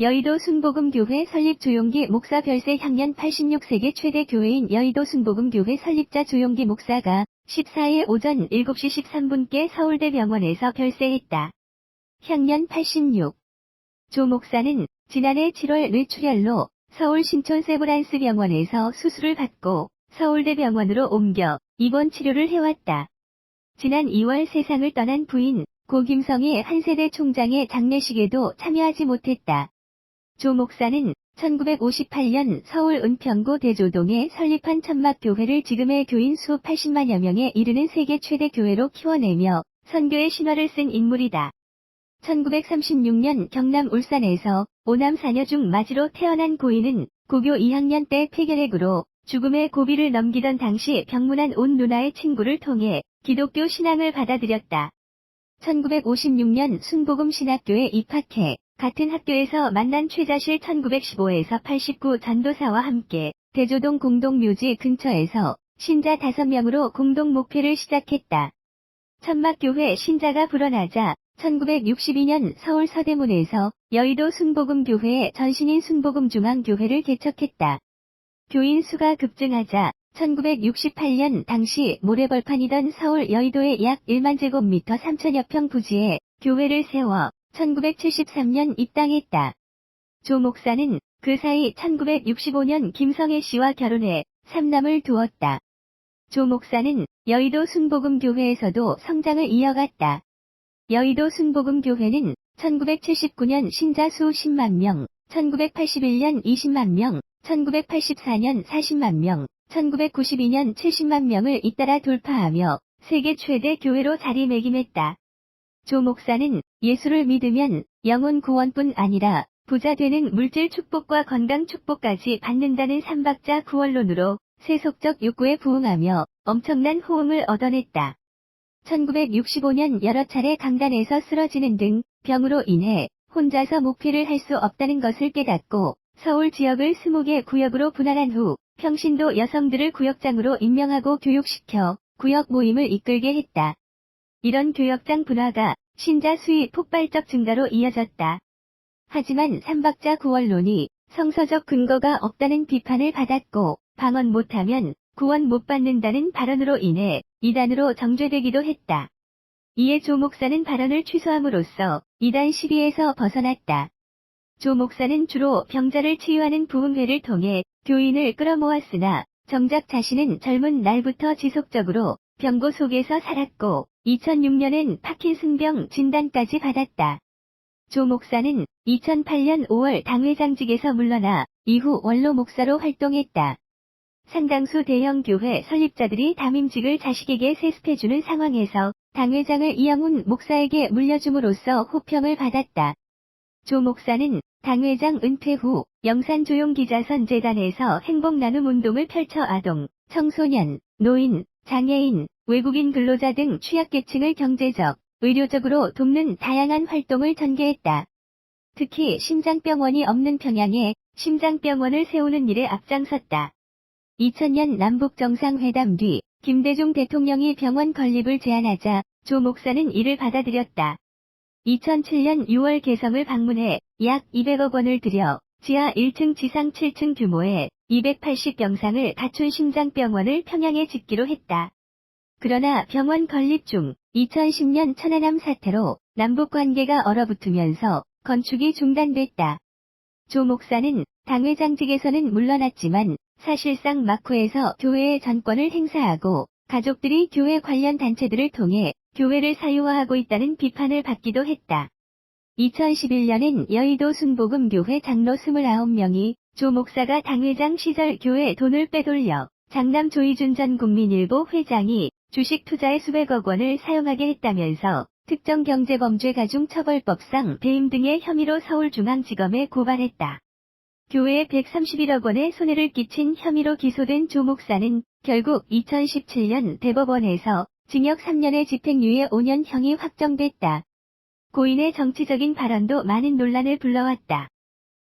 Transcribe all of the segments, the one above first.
여의도 순복음교회 설립 조용기 목사 별세. 향년 86세계 최대 교회인 여의도 순복음교회 설립자 조용기 목사가 14일 오전 7시 13분께 서울대병원에서 별세했다. 향년 86. 조 목사는 지난해 7월 뇌출혈로 서울 신촌 세브란스 병원에서 수술을 받고 서울대병원으로 옮겨 입원 치료를 해왔다. 지난 2월 세상을 떠난 부인 고 김성희 한세대 총장의 장례식에도 참여하지 못했다. 조 목사는 1958년 서울 은평구 대조동에 설립한 천막교회를 지금의 교인 수 80만여 명에 이르는 세계 최대 교회로 키워내며 선교의 신화를 쓴 인물이다. 1936년 경남 울산에서 5남 4녀 중 마지로 태어난 고인은 고교 2학년 때 폐결핵으로 죽음의 고비를 넘기던 당시 병문안 온 누나의 친구를 통해 기독교 신앙을 받아들였다. 1956년 순복음신학교에 입학해 같은 학교에서 만난 최자실 1915에서 89 전도사와 함께 대조동 공동묘지 근처에서 신자 5명으로 공동 목회를 시작했다. 천막교회 신자가 불어나자 1962년 서울 서대문에서 여의도 순복음교회의 전신인 순복음중앙교회를 개척했다. 교인 수가 급증하자 1968년 당시 모래벌판이던 서울 여의도의 약 1만 제곱미터 3천여 평 부지에 교회를 세워 1973년 입당했다. 조 목사는 그 사이 1965년 김성애 씨와 결혼해 3남을 두었다. 조 목사는 여의도 순복음교회에서도 성장을 이어갔다. 여의도 순복음교회는 1979년 신자 수 10만 명, 1981년 20만 명, 1984년 40만 명, 1992년 70만 명을 잇따라 돌파하며 세계 최대 교회로 자리매김했다. 조 목사는 예수를 믿으면 영혼 구원뿐 아니라 부자 되는 물질 축복과 건강 축복까지 받는다는 삼박자 구원론으로 세속적 욕구에 부응하며 엄청난 호응을 얻어냈다. 1965년 여러 차례 강단에서 쓰러지는 등 병으로 인해 혼자서 목회를 할 수 없다는 것을 깨닫고 서울 지역을 20개 구역으로 분할한 후 평신도 여성들을 구역장으로 임명하고 교육시켜 구역 모임을 이끌게 했다. 이런 교역장 분화가 신자 수의 폭발적 증가로 이어졌다. 하지만 삼박자 구원론이 성서적 근거가 없다는 비판을 받았고 방언 못하면 구원 못 받는다는 발언으로 인해 이단으로 정죄되기도 했다. 이에 조 목사는 발언을 취소함으로써 이단 시비에서 벗어났다. 조 목사는 주로 병자를 치유하는 부흥회를 통해 교인을 끌어모았으나 정작 자신은 젊은 날부터 지속적으로 병고 속에서 살았고 2006년엔 파킨슨병 진단까지 받았다. 조 목사는 2008년 5월 당회장직에서 물러나 이후 원로 목사로 활동했다. 상당수 대형 교회 설립자들이 담임직을 자식에게 세습해주는 상황에서 당회장을 이영훈 목사에게 물려줌으로써 호평을 받았다. 조 목사는 당회장 은퇴 후 영산조용기자선 재단에서 행복나눔 운동을 펼쳐 아동, 청소년, 노인, 장애인, 외국인 근로자 등 취약계층을 경제적, 의료적으로 돕는 다양한 활동을 전개했다. 특히 심장병원이 없는 평양에 심장병원을 세우는 일에 앞장섰다. 2000년 남북정상회담 뒤 김대중 대통령이 병원 건립을 제안하자 조 목사는 이를 받아들였다. 2007년 6월 개성을 방문해 약 200억 원을 들여 지하 1층 지상 7층 규모의 280병상을 갖춘 심장병원을 평양에 짓기로 했다. 그러나 병원 건립 중 2010년 천안함 사태로 남북관계가 얼어붙으면서 건축이 중단됐다. 조 목사는 당회장직에서는 물러났지만 사실상 막후에서 교회의 전권을 행사하고 가족들이 교회 관련 단체들을 통해 교회를 사유화하고 있다는 비판을 받기도 했다. 2011년엔 여의도 순복음교회 장로 29명이 조 목사가 당회장 시절 교회 돈을 빼돌려 장남 조희준 전 국민일보 회장이 주식 투자에 수백억 원을 사용하게 했다면서 특정경제범죄가중처벌법상 배임 등의 혐의로 서울중앙지검에 고발했다. 교회에 131억 원의 손해를 끼친 혐의로 기소된 조 목사는 결국 2017년 대법원에서 징역 3년에 집행유예 5년형이 확정됐다. 고인의 정치적인 발언도 많은 논란을 불러왔다.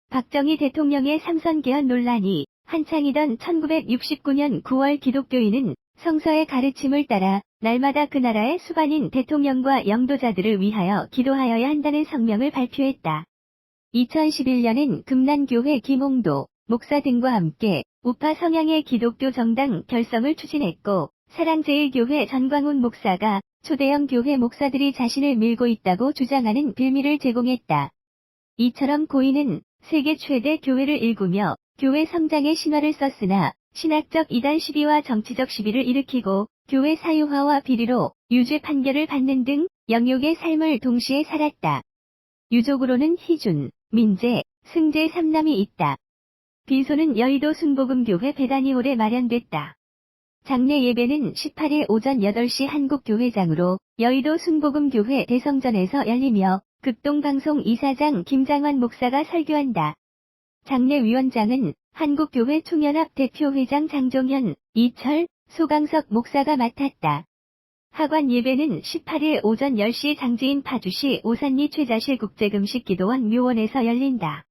박정희 대통령의 삼선 개헌 논란이 한창이던 1969년 9월 기독교인은 성서의 가르침을 따라 날마다 그 나라의 수반인 대통령과 영도자들을 위하여 기도하여야 한다는 성명을 발표했다. 2011년엔 금난교회 김홍도 목사 등과 함께 우파 성향의 기독교 정당 결성을 추진했고, 사랑제일교회 전광훈 목사가 초대형 교회 목사들이 자신을 밀고 있다고 주장하는 빌미를 제공했다. 이처럼 고인은 세계 최대 교회를 일구며 교회 성장의 신화를 썼으나 신학적 이단 시비와 정치적 시비를 일으키고 교회 사유화와 비리로 유죄 판결을 받는 등 영욕의 삶을 동시에 살았다. 유족으로는 희준, 민재, 승재 3남이 있다. 비소는 여의도 순복음교회 배단위홀에 마련됐다. 장례 예배는 18일 오전 8시 한국교회장으로 여의도 순복음교회 대성전에서 열리며 극동방송 이사장 김장환 목사가 설교한다. 장례위원장은 한국교회 총연합 대표회장 장종현, 이철, 소강석 목사가 맡았다. 하관 예배는 18일 오전 10시 장지인 파주시 오산리 최자실 국제금식 기도원 묘원에서 열린다.